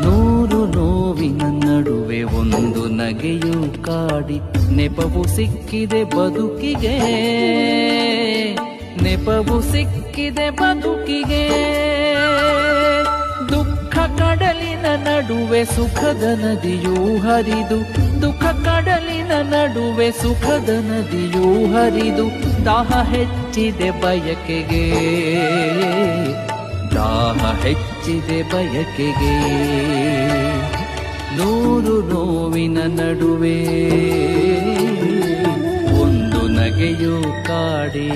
ನೂರು ನೋವಿನ ನಡುವೆ ಒಂದು ನಗೆಯು ಕಾಡಿ ನೆಪವು ಸಿಕ್ಕಿದೆ ಬದುಕಿಗೆ, ನೆಪವು ಸಿಕ್ಕಿದೆ ಬದುಕಿಗೆ. ದುಃಖ ಕಡಲಿನ ನಡುವೆ ಸುಖದ ನದಿಯೂ ಹರಿದು, ದುಃಖ ಕಡಲಿನ ನಡುವೆ ಸುಖದ ನದಿಯೂ ಹರಿದು, ದಾಹ ಹೆಚ್ಚಿದೆ ಬಯಕೆಗೆ, ದಾಹ ಹೆಚ್ಚಿದೆ ಬಯಕೆಗೆ. ನೂರು ನೋವಿನ ನಡುವೆ ಒಂದು ನಗೆಯು ಕಾಡಿ